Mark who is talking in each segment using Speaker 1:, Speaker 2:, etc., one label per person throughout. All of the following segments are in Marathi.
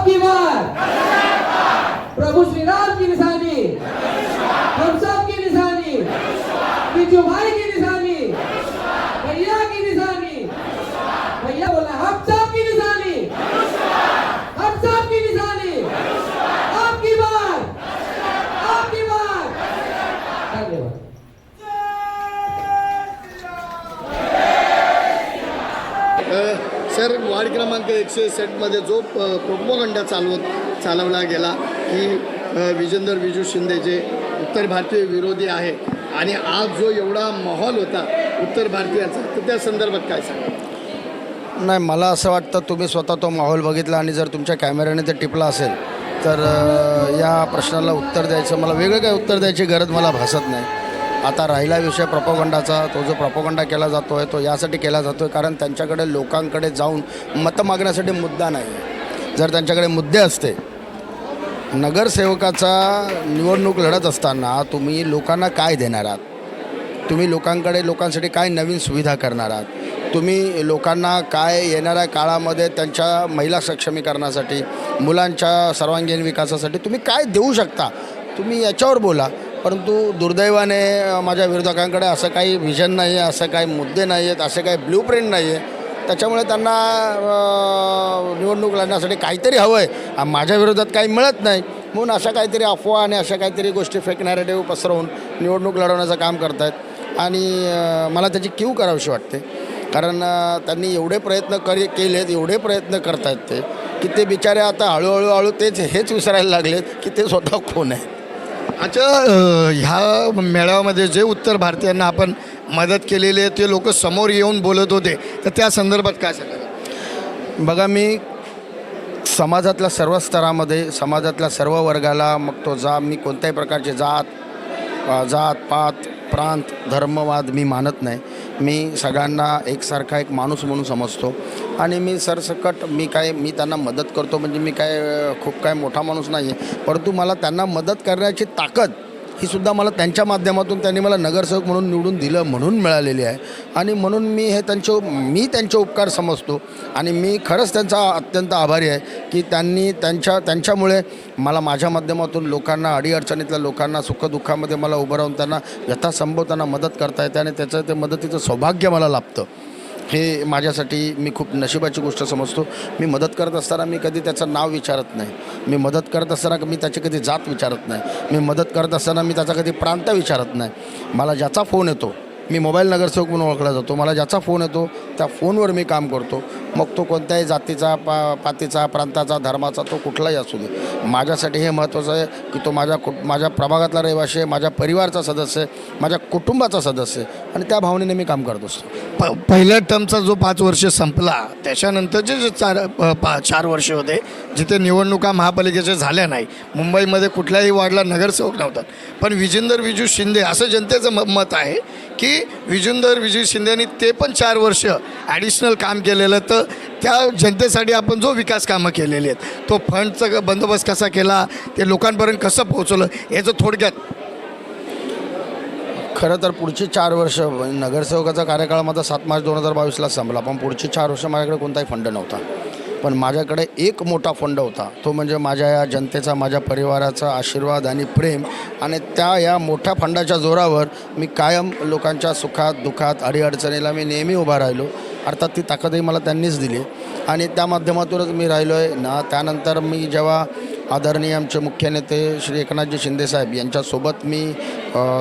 Speaker 1: आपकी बार प्रभु श्री राम की निशानी, हम सब की निशानी, बिजू भाई की निशानी, भैया की निशानी, भैया बोला हम सब की निशानी, हम सब की निशानी, आपकी बार, आपकी बार। धन्यवाद।
Speaker 2: सर, वार्ड क्रमांक 160 मध्ये जो प्रोपोगंडा चालवला गेला की विजेंदर विजू शिंदे जे उत्तर भारतीय विरोधी आहे आणि आज जो एवढा माहोल होता उत्तर भारतीयाचा, तर त्या संदर्भात काय सांगा?
Speaker 3: नाही, मला असं वाटतं तुम्ही स्वतः तो माहोल बघितला आणि जर तुमच्या कॅमेऱ्याने ते टिपला असेल तर या प्रश्नाला उत्तर द्यायचं, मला वेगळं काही उत्तर द्यायची गरज मला भासत नाही. आता राहिला विषय प्रोपोगंडाचा, तो जो प्रोपोगंडा केला जातो आहे तो यासाठी केला जातो आहे कारण त्यांच्याकडे लोकांकडे जाऊन मतं मागण्यासाठी मुद्दा नाही आहे. जर त्यांच्याकडे मुद्दे असते, नगरसेवकाचा निवडणूक लढत असताना तुम्ही लोकांना काय देणार आहात, तुम्ही लोकांसाठी काय नवीन सुविधा करणार आहात, तुम्ही लोकांना काय येणाऱ्या काळामध्ये त्यांच्या महिला सक्षमीकरणासाठी, मुलांच्या सर्वांगीण विकासासाठी तुम्ही काय देऊ शकता, तुम्ही याच्यावर बोला. परंतु दुर्दैवाने माझ्या विरोधकांकडे असं काही व्हिजन नाही आहे, असं काही मुद्दे नाही आहेत, असे काही ब्ल्यूप्रिंट नाही आहे. त्याच्यामुळे त्यांना निवडणूक लढण्यासाठी काहीतरी हवं आहे, माझ्या विरोधात काही मिळत नाही म्हणून अशा काहीतरी अफवा आणि अशा काहीतरी गोष्टी फेक नॅरेटिव्ह पसरवून निवडणूक लढवण्याचं काम करत आहेत. आणि मला त्याची कीव करावीशी वाटते कारण त्यांनी एवढे प्रयत्न केलेत, एवढे प्रयत्न करत आहेत ते की ते बिचारे आता हळूहळू हेच विसरायला लागलेत की ते स्वतः कोण आहेत.
Speaker 2: अच्छा, ह्या मेळाव्यामध्ये जे उत्तर भारतीयांना आपण मदत केलेली आहे ते लोक समोर येऊन बोलत होते, तर त्या संदर्भात काय सांगाल?
Speaker 3: बघा, मी समाजातल्या सर्व स्तरामध्ये, समाजातल्या सर्व वर्गाला, मग तो मी कोणत्याही प्रकारचे जात पात प्रांत धर्मवाद मी मानत नाही. मी सगळ्यांना एकसारखा एक माणूस म्हणून समजतो आणि मी सरसकट मी त्यांना मदत करतो म्हणजे मी खूप काय मोठा माणूस नाही आहे, परंतु मला त्यांना मदत करण्याची ताकद ही सुद्धा मला त्यांच्या माध्यमातून त्यांनी मला नगरसेवक म्हणून निवडून दिलं म्हणून मिळालेली आहे. आणि म्हणून मी त्यांचे उपकार समजतो आणि मी खरंच त्यांचा अत्यंत आभारी आहे की त्यांच्यामुळे मला माझ्या माध्यमातून लोकांना, अडीअडचणीतल्या लोकांना सुखदुःखामध्ये मला उभं राहून त्यांना यथासंभव त्यांना मदत करता येते आणि त्याचं ते मदतीचं सौभाग्य मला लाभतं. हे माझ्यासाठी मी खूप नशिबाची गोष्ट समजतो. मी मदत करत असताना मी कधी त्याचं नाव विचारत नाही, मी मदत करत असताना मी त्याची कधी जात विचारत नाही, मी मदत करत असताना मी त्याचा कधी प्रांत विचारत नाही. मला ज्याचा फोन येतो, मी मोबाईल नगरसेवक म्हणून ओळखला जातो, मला ज्याचा फोन येतो त्या फोनवर मी काम करतो. मग तो कोणत्याही जातीचा, पातीचा, प्रांताचा, धर्माचा, तो कुठलाही असू दे. माझ्यासाठी हे महत्त्वाचं आहे की तो माझ्या प्रभागातला रहिवासी आहे, माझ्या परिवाराचा सदस्य आहे, माझ्या कुटुंबाचा सदस्य आहे आणि त्या भावनेने मी काम करत असतो.
Speaker 2: पहिल्या टर्मचा जो 5 वर्ष संपला त्याच्यानंतरचे जे 4 वर्ष होते जिथे निवडणुका महापालिकेच्या झाल्या नाही, मुंबईमध्ये कुठल्याही वार्डला नगरसेवक नव्हतात, पण विजेंदर विजू शिंदे असं जनतेचं मत आहे की विजेंदर विजू शिंदेनी ते पण 4 वर्ष ॲडिशनल काम केलेलं. तर त्या जनतेसाठी आपण जो विकास कामं केलेली आहेत, तो फंडचा बंदोबस्त कसा केला, ते लोकांपर्यंत कसं पोहोचवलं, याचं थोडक्यात.
Speaker 3: खरं तर पुढची 4 वर्ष, नगरसेवकाचा कार्यकाळ माझा 7 मार्च 2022ला संपला, पण पुढची 4 वर्ष माझ्याकडे कोणताही फंड नव्हता. पण माझ्याकडे एक मोठा फंड होता, तो म्हणजे माझ्या या जनतेचा, माझ्या परिवाराचा आशीर्वाद आणि प्रेम. आणि या मोठ्या फंडाच्या जोरावर मी कायम लोकांच्या सुखात दुःखात अडीअडचणीला मी नेहमी उभा राहिलो. अर्थात ती ताकदही मला त्यांनीच दिली आणि त्या माध्यमातूनच मी राहिलो आहे ना. त्यानंतर मी जेव्हा आदरणीय आमचे मुख्य नेते श्री एकनाथजी शिंदेसाहेब यांच्यासोबत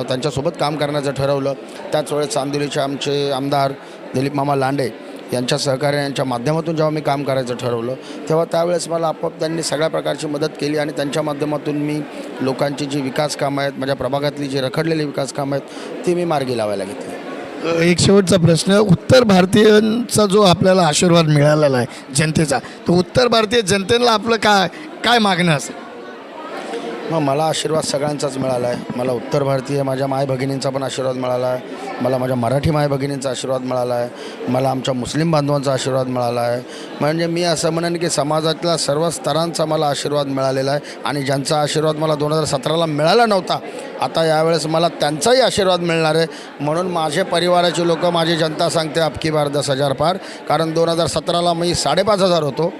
Speaker 3: त्यांच्यासोबत काम करण्याचं ठरवलं, त्याच वेळेस चांदिवलीचे आमचे आमदार दिलीप मामा लांडे यांच्या सहकार्यांच्या माध्यमातून जेव्हा मी काम करायचं ठरवलं, तेव्हा त्यावेळेस मला आपोआप त्यांनी सगळ्या प्रकारची मदत केली आणि त्यांच्या माध्यमातून मी लोकांची जी विकास कामं आहेत, माझ्या प्रभागातली जी रखडलेली विकास कामं आहेत ती मी मार्गी लावायला घेतली.
Speaker 2: एक शेवटचा प्रश्न, उत्तर भारतीयांचा जो आपल्याला आशीर्वाद मिळालेला आहे जनतेचा, तो उत्तर भारतीय जनतेला आपलं काय मागणं असेल?
Speaker 3: मग मला आशीर्वाद सगळ्यांचाच मिळाला आहे. मला उत्तर भारतीय माझ्या माय भगिनींचा पण आशीर्वाद मिळाला आहे, मला माझ्या मराठी माय भगिनींचा आशीर्वाद मिळाला आहे, मला आमच्या मुस्लिम बांधवांचा आशीर्वाद मिळाला आहे. म्हणजे मी असं म्हणेन की समाजातल्या सर्व स्तरांचा मला आशीर्वाद मिळालेला आहे आणि ज्यांचा आशीर्वाद मला 2017ला मिळाला नव्हता, आता यावेळेस मला त्यांचाही आशीर्वाद मिळणार आहे. म्हणून माझे परिवाराचे लोक, माझी जनता सांगते अबकी बार 10,000 पार. कारण 2017ला मी 5,500 होतो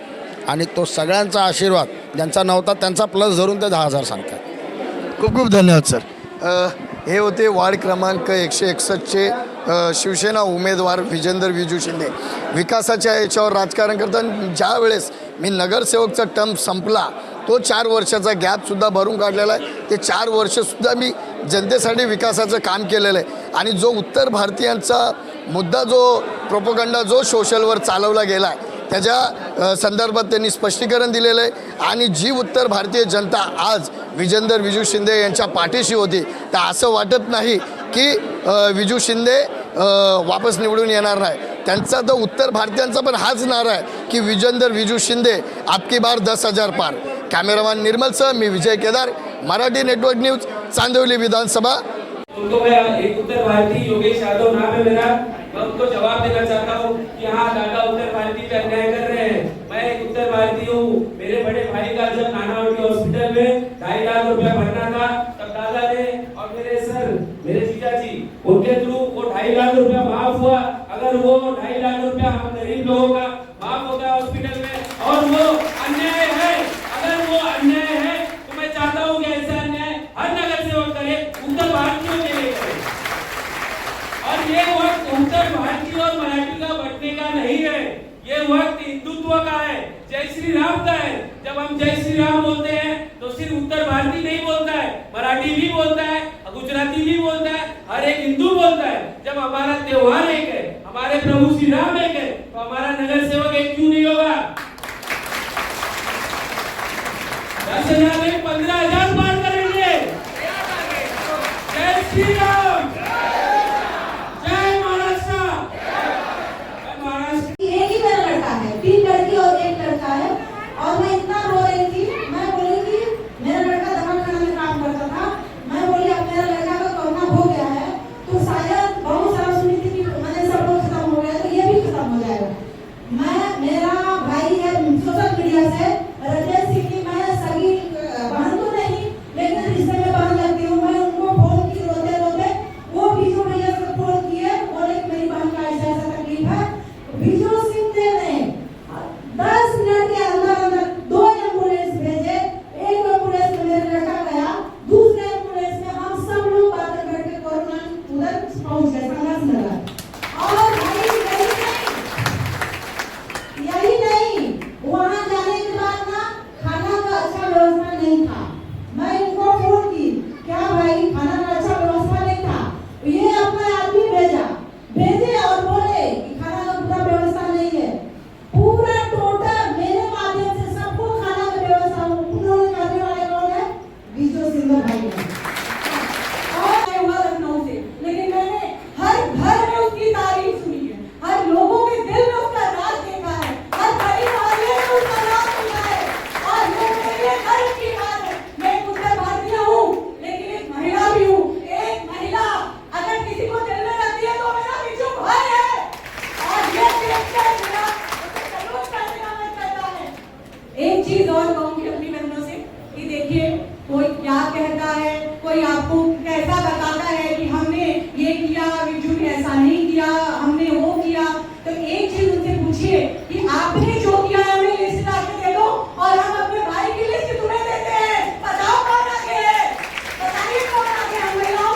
Speaker 3: आणि तो सगळ्यांचा आशीर्वाद ज्यांचा नव्हता त्यांचा प्लस धरून ते 10,000 सांगतात.
Speaker 2: खूप खूप धन्यवाद सर. हे होते वार्ड क्रमांक 161चे शिवसेना उमेदवार विजेंदर विजू शिंदे. विकासाच्या याच्यावर राजकारण करताना ज्या वेळेस मी नगरसेवकचा टर्म संपला तो 4 वर्षाचा गॅपसुद्धा भरून काढलेला आहे. ते 4 वर्षसुद्धा मी जनतेसाठी विकासाचं काम केलेलं आहे. आणि जो उत्तर भारतीयांचा मुद्दा जो प्रोपोगंडा जो सोशलवर चालवला गेला आहे त्याच्या संदर्भात त्यांनी स्पष्टीकरण दिलेलं आहे. आणि जी उत्तर भारतीय जनता आज विजेंदर विजू शिंदे यांच्या पाठीशी होती तर असं वाटत नाही की विजू शिंदे वापस निवडून येणार नाही. त्यांचा तर उत्तर भारतीयांचा पण हाच नारा आहे की विजेंदर विजू शिंदे आपकी बार 10,000 पार. कॅमेरामॅन निर्मलसह मी विजय केदार, मराठी नेटवर्क न्यूज, चांदिवली विधानसभा.
Speaker 4: उनको मैं एक उत्तर भारतीय योगेश यादव नाम है मेरा, मैं उनको जवाब देना चाहता हूँ कि हाँ दादा उत्तर भारतीय पे अन्याय कर रहे हैं. मैं एक उत्तर भारतीय हूँ. मेरे बड़े भाई का जब नानावटी हॉस्पिटल में 2.5 लाख रुपया भरना था तब दादा ने और मेरे सर मेरे जीजा जी उनके थ्रू वो 2.5 लाख रुपया माफ हुआ. अगर वो 2.5 लाख रुपया हम गरीब लोगों का माफ होगा हॉस्पिटल में और वो अन्याय है, अगर वो अन्याय है तो मैं चाहता हूँ कि ऐसा अन्याय हर नगर सेवक करे, उत्तर भारतीयों के लिए करे. और ये वक्त उत्तर भारतीय और मराठी का बंटने का नहीं है, ये वक्त हिंदुत्व का है, जय श्री राम का है. जब हम जय श्री राम बोलते हैं तो सिर्फ उत्तर भारतीय नहीं बोलता है, मराठी भी बोलता है, गुजराती भी बोलता है, हर एक हिंदू बोलता है. जब हमारा त्योहार एक है, हमारे प्रभु श्री राम एक है, तो हमारा नगर सेवक एक क्यों नहीं होगा? 10,000